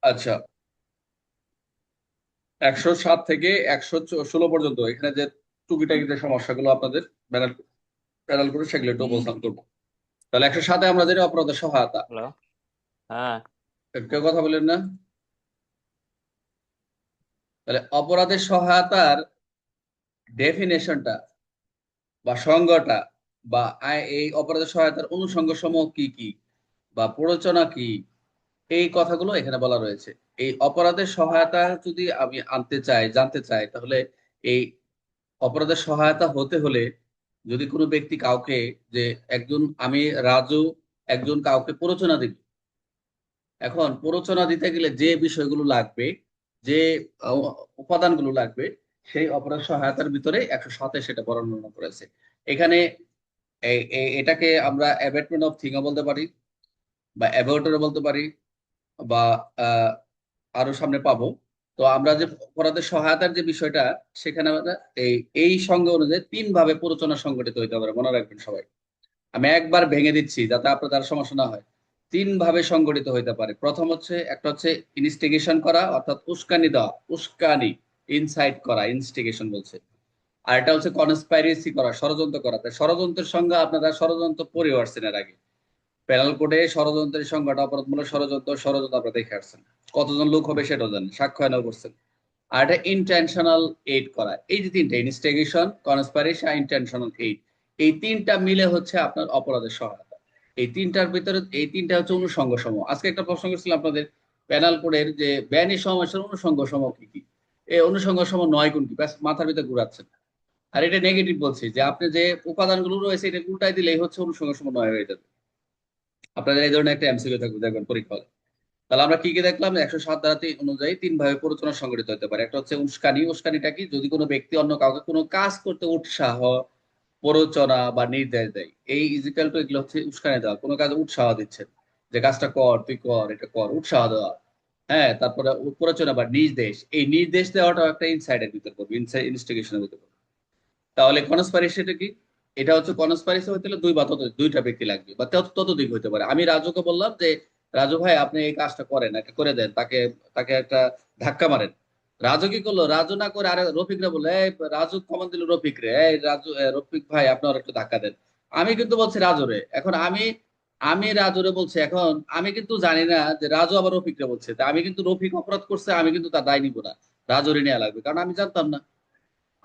আচ্ছা, 107 থেকে 116 পর্যন্ত এখানে যে টুকিটাকি যে সমস্যাগুলো আপনাদের প্যানেল প্যানেল করে সেগুলো একটু অবস্থান করবো। তাহলে 107-এ আমরা জানি অপরাধের সহায়তা। হ্যালো। হ্যাঁ। কেউ কথা বলেন না? তাহলে অপরাধের সহায়তার ডেফিনেশনটা বা সংজ্ঞাটা বা এই অপরাধের সহায়তার অনুষঙ্গ সমূহ কি কি বা প্ররোচনা কি, এই কথাগুলো এখানে বলা রয়েছে। এই অপরাধের সহায়তা যদি আমি আনতে চাই, জানতে চাই, তাহলে এই অপরাধের সহায়তা হতে হলে যদি কোনো ব্যক্তি কাউকে, যে একজন আমি রাজু একজন কাউকে প্ররোচনা দিব, এখন প্ররোচনা দিতে গেলে যে বিষয়গুলো লাগবে, যে আহ, উপাদানগুলো লাগবে, সেই অপরাধ সহায়তার ভিতরে 107-এ সেটা বর্ণনা করেছে। এখানে এটাকে আমরা অ্যাবেটমেন্ট অফ থিংও বলতে পারি বা অ্যাবর্টরও বলতে পারি বা আহ, আরো সামনে পাবো। তো আমরা যে অপরাধের সহায়তার যে বিষয়টা, সেখানে আমরা এই এই সঙ্গে অনুযায়ী তিন ভাবে প্ররোচনা সংগঠিত হইতে পারে, মনে রাখবেন সবাই। আমি একবার ভেঙে দিচ্ছি যাতে আপনাদের সমস্যা না হয়। তিন ভাবে সংগঠিত হইতে পারে। প্রথম হচ্ছে, একটা হচ্ছে ইনস্টিগেশন করা, অর্থাৎ উস্কানি দেওয়া, উস্কানি, ইনসাইট করা, ইনস্টিগেশন বলছে। আর এটা হচ্ছে কনস্পাইরেসি করা, ষড়যন্ত্র করা। তাই ষড়যন্ত্রের সংজ্ঞা আপনারা ষড়যন্ত্র পড়ে আসছেন এর আগে। প্যানেল কোডে ষড়যন্ত্রের সংজ্ঞাটা অপরাধমূলক ষড়যন্ত্র, ষড়যন্ত্র আপনারা দেখে আসছেন। কতজন লোক হবে সেটাও জানেন, সাক্ষ্য এনাও করছেন। আর এটা ইন্টেনশনাল এইড করা। এই যে তিনটা, ইনস্টিগেশন, কনস্পাইরেসি আর ইন্টেনশনাল এইড, এই তিনটা মিলে হচ্ছে আপনার অপরাধের সহায়তা। এই তিনটার ভিতরে এই তিনটা হচ্ছে অনুষঙ্গ সমূহ। আজকে একটা প্রশ্ন করছিলাম আপনাদের প্যানাল কোডের, যে বেআইনি সমাবেশের অনুষঙ্গ সমূহ কি কি। এই অনুষঙ্গ সমূহ নয় কোনটি, ব্যাস মাথার ভিতরে ঘুরাচ্ছেন। আর এটা নেগেটিভ বলছি, যে আপনি যে উপাদানগুলো রয়েছে এটা উল্টাই দিলেই হচ্ছে অনুষঙ্গ সমূহ নয় হয়ে যাবে। আপনাদের এই ধরনের একটা এমসিকিউ থাকবে, দেখবেন পরীক্ষা হলে। তাহলে আমরা কি কি দেখলাম? 107 ধারা অনুযায়ী তিন ভাবে প্ররোচনা সংগঠিত হতে পারে। একটা হচ্ছে উস্কানি। উস্কানিটা কি? যদি কোনো ব্যক্তি অন্য কাউকে কোনো কাজ করতে উৎসাহ, প্ররোচনা বা নির্দেশ দেয়, এই ইজিক্যাল টু এগুলো হচ্ছে উস্কানি দেওয়া, কোনো কাজে উৎসাহ দিচ্ছে, যে কাজটা কর, তুই কর, এটা কর, উৎসাহ দেওয়া। হ্যাঁ, তারপরে প্ররোচনা বা নির্দেশ, এই নির্দেশ দেওয়াটাও একটা ইনসাইডের ভিতর পড়বে, ইনস্টিগেশনের ভিতর পড়বে। তাহলে কনস্পাইরেসিটা কি? এটা হচ্ছে কনস্পাইরেসি হতে হলে দুই বা দুইটা ব্যক্তি লাগবে বা ততোধিক হতে পারে। আমি রাজুকে বললাম যে রাজু ভাই আপনি এই কাজটা করেন, একটা করে দেন, তাকে তাকে একটা ধাক্কা মারেন। রাজু কি করলো? রাজু না করে আরে রফিকরা বললো, এই রাজু কমান দিল রফিক রে, এই রাজু, রফিক ভাই আপনার একটু ধাক্কা দেন। আমি কিন্তু বলছি রাজুরে, এখন আমি আমি রাজুরে বলছি, এখন আমি কিন্তু জানি না যে রাজু আবার রফিকরে বলছে। তা আমি কিন্তু, রফিক অপরাধ করছে, আমি কিন্তু তার দায় নিব না, রাজুরে নেওয়া লাগবে, কারণ আমি জানতাম না।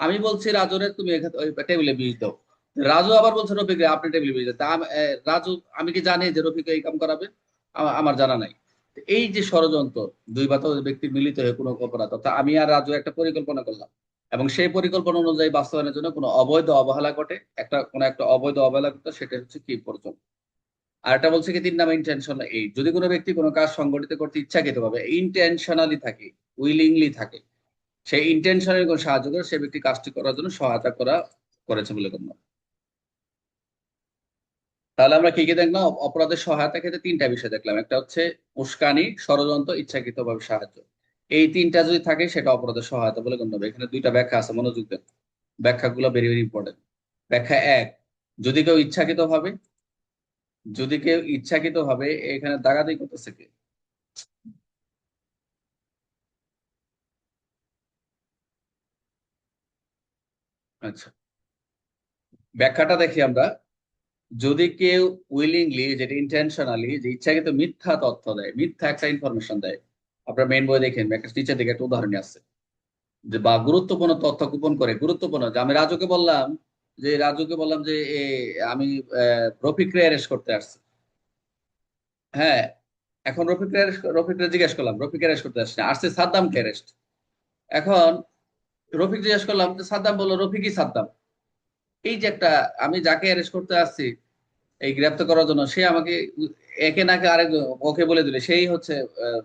আমি বলছি রাজুরে তুমি এখানে ওই টেবিলে বিষ দাও। রাজু আবার বলছে রফিক আপনি টেবিলে বিষ দেন। রাজু, আমি কি জানি যে রফিক এই কাম করাবে? আমার জানা নাই। তো এই যে ষড়যন্ত্র, দুই বা ততোধিক ব্যক্তি মিলিত হয়ে কোনো অপরাধ, অর্থাৎ আমি আর রাজু একটা পরিকল্পনা করলাম, এবং সেই পরিকল্পনা অনুযায়ী বাস্তবায়নের জন্য কোনো অবৈধ অবহেলা ঘটে, কোনো একটা অবৈধ অবহেলা ঘটে, সেটা হচ্ছে কি প্রয়োজন। আর একটা বলছে কি 3 নাম্বার ইন্টেনশনাল এইড, যদি কোনো ব্যক্তি কোনো কাজ সংগঠিত করতে ইচ্ছাকৃত ভাবে ইন্টেনশনালি থাকে, উইলিংলি থাকে, সেই ইন্টেনশনের কোনো সাহায্য করে সে ব্যক্তি কাজটি করার জন্য সহায়তা করেছে বলে গণ্য। তাহলে আমরা কি কি দেখলাম? অপরাধের সহায়তা ক্ষেত্রে তিনটা বিষয় দেখলাম। একটা হচ্ছে উস্কানি, ষড়যন্ত্র, ইচ্ছাকৃতভাবে সাহায্য। এই তিনটা যদি থাকে সেটা অপরাধের সহায়তা বলে গণ্য হবে। এখানে দুইটা ব্যাখ্যা আছে, মনোযোগ দেন। ব্যাখ্যাগুলো ভেরি ভেরি ইম্পর্টেন্ট। ব্যাখ্যা এক, যদি কেউ ইচ্ছাকৃত ভাবে, যদি কেউ ইচ্ছাকৃত ভাবে, এখানে দাগাদাগি করতেছে কে? আচ্ছা, ব্যাখ্যাটা দেখি আমরা। যদি কেউ উইলিংলি, যেটা ইন্টেনশনালি, যে ইচ্ছাকৃত মিথ্যা তথ্য দেয়, মিথ্যা একটা ইনফরমেশন দেয়, আপনার মেইন বই দেখেন একটা নিচের দিকে একটা উদাহরণ আছে, যে বা গুরুত্বপূর্ণ তথ্য গোপন করে, গুরুত্বপূর্ণ, যে আমি রাজুকে বললাম, যে আমি রফিকরে অ্যারেস্ট করতে আসছি। হ্যাঁ, এখন রফিকরে জিজ্ঞেস করলাম, রফিক অ্যারেস্ট করতে আসছে, আসছে সাদ্দামকে অ্যারেস্ট। এখন রফিক জিজ্ঞেস করলাম যে সাদ্দাম, বললো রফিকই সাদ্দাম। এই যে একটা, আমি যাকে অ্যারেস্ট করতে আসছি এই গ্রেপ্তার করার জন্য, সে আমাকে একে নাকে আরেক ওকে বলে দিলে সেই হচ্ছে আহ,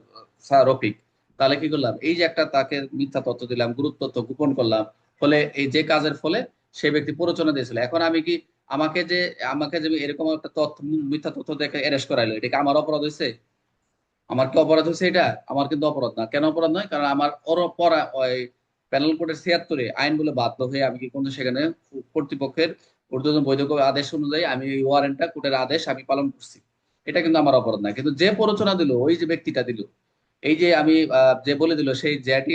স্যার রফিক। তাহলে কি করলাম? এই যে একটা তাকে মিথ্যা তথ্য দিলাম, গুরুত্ব তথ্য গোপন করলাম, ফলে এই যে কাজের ফলে সে ব্যক্তি প্ররোচনা দিয়েছিল। এখন আমি কি, আমাকে যে আমাকে যে এরকম একটা তথ্য, মিথ্যা তথ্য দেখে অ্যারেস্ট করাইলো, এটা কি আমার অপরাধ হয়েছে? আমার কি অপরাধ হয়েছে এটা? আমার কিন্তু অপরাধ না। কেন অপরাধ নয়? কারণ আমার ওর পড়া ওই প্যানেল কোডের 76-এ আইন বলে বাধ্য হয়ে আমি কি কিন্তু সেখানে কর্তৃপক্ষের ঊর্ধ্বতন বৈধ আদেশ অনুযায়ী আমি এই ওয়ারেন্টটা, কোর্টের আদেশ আমি পালন করছি। এটা কিন্তু আমার অপরাধ না। কিন্তু যে প্ররোচনা দিল, ওই যে ব্যক্তিটা দিল, এই যে আমি যে বলে দিল সেই জ্যাটি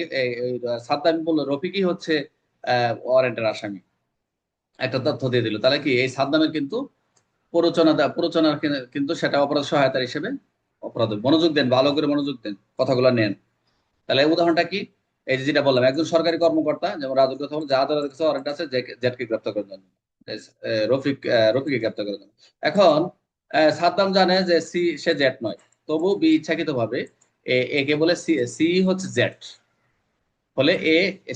সাদ্দাম বললো রফিকই হচ্ছে ওয়ারেন্টের আসামি, একটা তথ্য দিয়ে দিল, তাহলে কি এই সাদ্দামের কিন্তু প্ররোচনার কিন্তু সেটা অপরাধ সহায়তার হিসেবে অপরাধ হবে। মনোযোগ দেন, ভালো করে মনোযোগ দেন, কথাগুলো নেন। তাহলে উদাহরণটা কি? এই যে যেটা বললাম, একজন সরকারি কর্মকর্তা, যেমন রাজুর কথা বলছে, আদালতের কাছে ওয়ারেন্ট আছে জেটকে গ্রেপ্তার করার জন্য, রফিককে গ্রেপ্তার করার জন্য। এখন সাদ্দাম জানে যে সে জেট নয়, তবু বি ইচ্ছাকৃত ভাবে একে বলে সি হচ্ছে জেট, ফলে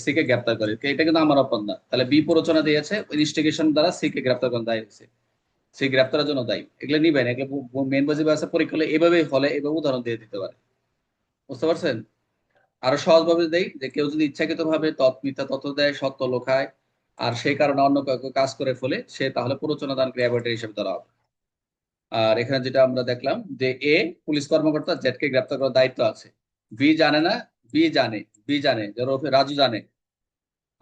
সি কে গ্রেপ্তার করে, এটা কিন্তু আমার অপরাধ না। তাহলে বি প্ররোচনা দিয়েছে, ইনস্টিগেশন দ্বারা সি কে গ্রেপ্তার করার দায় হয়েছে, সে গ্রেপ্তারের জন্য দায়ী। এগুলো নিবেন, এগুলো মেন বাজি আছে পরীক্ষা হলে এভাবেই হলে এভাবে উদাহরণ দিয়ে দিতে পারে। বুঝতে পারছেন? আরো সহজভাবে দেই, যে কেউ যদি ইচ্ছাকৃত ভাবে মিথ্যা তথ্য দেয়, সত্য লোকায়, আর সেই কারণে অন্য কাউকে কাজ করে ফেলে, সে তাহলে প্ররোচনা দানকারী অ্যাবাউটার হিসেবে ধরা হবে। আর এখানে যেটা আমরা দেখলাম যে পুলিশ কর্মকর্তা, জেডকে গ্রেপ্তার করার দায়িত্ব আছে। বি জানে না, বি জানে, বি জানে যে রাজু জানে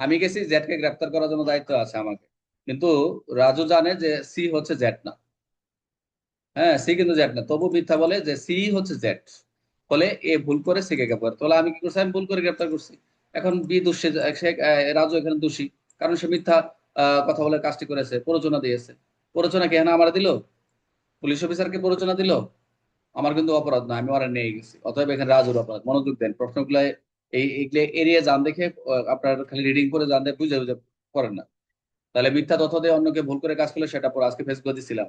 আমি গেছি, জেডকে গ্রেপ্তার করার জন্য দায়িত্ব আছে আমাকে, কিন্তু রাজু জানে যে সি হচ্ছে জেড না। হ্যাঁ, সি কিন্তু জেড না, তবু মিথ্যা বলে যে সি হচ্ছে জেড, ফলে ভুল করে সি কে গ্রেপ্তার, তাহলে আমি কি করছি? আমি ভুল করে গ্রেপ্তার করছি। এখন বি দোষী, সে রাজু এখানে দোষী, কারণ সে মিথ্যা কথা বলে কাজটি করেছে, প্ররোচনা দিয়েছে। প্ররোচনা কে এখানে আমার দিল? পুলিশ অফিসারকে প্ররোচনা দিল? আমার কিন্তু অপরাধ না, আমি ওরা নিয়ে গেছি, অতএব এখানে রাজুর অপরাধ। মনোযোগ দেন, প্রশ্নগুলো এইগুলো এড়িয়ে যান দেখে, আপনার খালি রিডিং করে জান দেখে বুঝে বুঝে করেন না। তাহলে মিথ্যা তথ্য দিয়ে অন্যকে ভুল করে কাজ করলে সেটা পরে আজকে ফেস করে দিছিলাম,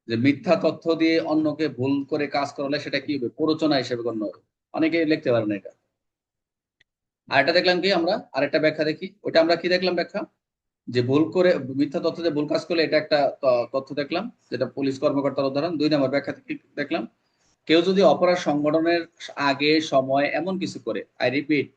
যে মিথ্যা তথ্য দিয়ে অন্যকে ভুল করে কাজ করালে সেটা কি হবে? প্ররোচনা হিসেবে গণ্য হবে। অনেকে লিখতে পারে না এটা। আরেকটা দেখলাম কি, আমরা আরেকটা ব্যাখ্যা দেখি, ওইটা আমরা কি দেখলাম ব্যাখ্যা, যে ভুল করে মিথ্যা তথ্য দিয়ে ভুল কাজ করলে, এটা একটা তথ্য দেখলাম, যেটা পুলিশ কর্মকর্তার উদাহরণ। 2 নম্বর ব্যাখ্যা থেকে দেখলাম, কেউ যদি অপরাধ সংগঠনের আগে সময় এমন কিছু করে, আই রিপিট,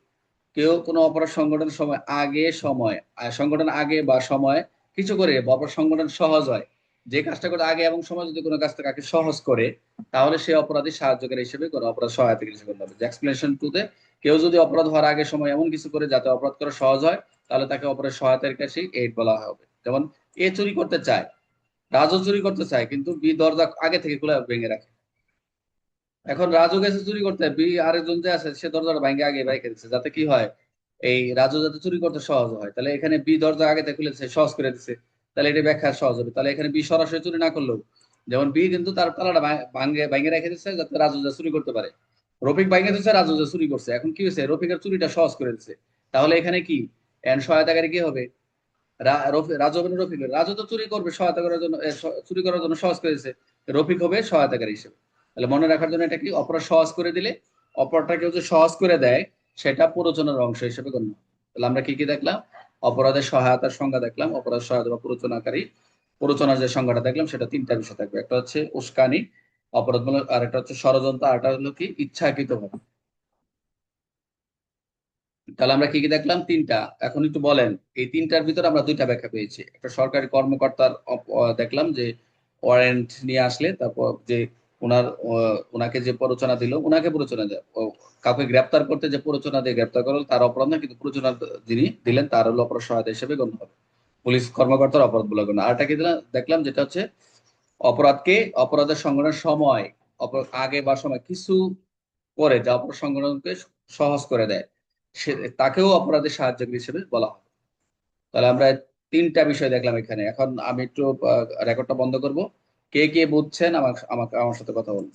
কেউ কোনো অপরাধ সংগঠনের সময় আগে সময় সংগঠন আগে বা সময় কিছু করে, বা অপরাধ সংগঠন সহজ হয়, যে কাজটা করে আগে এবং সময় যদি কোনো কাজটা কাকে সহজ করে, তাহলে সে অপরাধী সাহায্যকারী হিসেবে কোনো অপরাধ সহায়তা হিসেবে গণ্য হবে। এক্সপ্লেনেশন টু তে, কেউ যদি অপরাধ হওয়ার আগে সময় এমন কিছু করে যাতে অপরাধ করা সহজ হয়, তাহলে তাকে অপরাধ সহায়তার কাছে এইড বলা হবে। যেমন চুরি করতে চায়, রাজু চুরি করতে চায়, কিন্তু বি দরজা আগে থেকে খুলে ভেঙে রাখে। এখন রাজু গেছে চুরি করতে, বি আরেকজন যে আছে সে দরজাটা ভাঙে আগে বাইকে দিচ্ছে, যাতে কি হয়, এই রাজু যাতে চুরি করতে সহজ হয়। তাহলে এখানে বি দরজা আগে থেকে খুলে দিচ্ছে, সহজ করে দিচ্ছে, তাহলে এটা ব্যাখ্যা সহজ হবে। তাহলে এখানে বি সরাসরি চুরি না করলেও, যেমন বি কিন্তু তার তালাটা ভাঙে ভাঙে রেখে দিচ্ছে যাতে রাজু যা চুরি করতে পারে। রফিক ভাঙে দিচ্ছে, রাজু যা চুরি করছে, এখন কি হয়েছে, রফিকের চুরিটা সহজ করে দিচ্ছে। তাহলে এখানে কি এন সহায়তাকারী কি হবে? রাজু হবে না রফিক হবে? রাজু তো চুরি করবে সহায়তা করার জন্য, চুরি করার জন্য সহজ করে দিচ্ছে, রফিক হবে সহায়তাকারী হিসেবে। তাহলে মনে রাখার জন্য এটা কি, অপরাধ সহজ করে দিলে, অপরাধটা কেউ যে সহজ করে দেয়, সেটা প্ররোচনার অংশ হিসেবে গণ্য হয়। তাহলে আমরা কি কি দেখলাম? অপরাধের সহায়তার সংজ্ঞা দেখলাম, অপরাধ সহায়তা বা প্ররোচনাকারী, প্ররোচনার যে সংজ্ঞাটা দেখলাম সেটা 3টা বিষয় থাকবে, একটা হচ্ছে উস্কানি অপরাধমূলক, আর একটা হচ্ছে ষড়যন্ত্র, আর একটা হলো কি ইচ্ছাকৃত ভাবে। তাহলে আমরা কি কি দেখলাম? 3টা। এখন একটু বলেন, এই 3টার ভিতরে আমরা 2টা ব্যাখ্যা পেয়েছি। একটা সরকারি কর্মকর্তার দেখলাম যে ওয়ারেন্ট নিয়ে আসলে, তারপর যে ওনাকে যে প্ররোচনা দিল, ওনাকে প্ররোচনা দেয়, কাউকে গ্রেপ্তার করতে যে প্ররোচনা দিয়ে গ্রেপ্তার করলো তার অপরাধ না, কিন্তু প্ররোচনা যিনি দিলেন তার হলো অপরাধ সহায়তা হিসেবে গণ্য হবে, পুলিশ কর্মকর্তার অপরাধ বলে গণ্য। আরটা কি দেখলাম, যেটা হচ্ছে অপরাধের সংঘটনের সময়, আগে বা সময় কিছু করে যা অপরাধ সংগঠনকে সহজ করে দেয়, সে তাকেও অপরাধের সাহায্যকারী হিসেবে বলা হয়। তাহলে আমরা 3টা বিষয় দেখলাম এখানে। এখন আমি একটু রেকর্ডটা বন্ধ করব, কে কে বুঝছেন আমাকে আমাকে আমার সাথে কথা বলুন।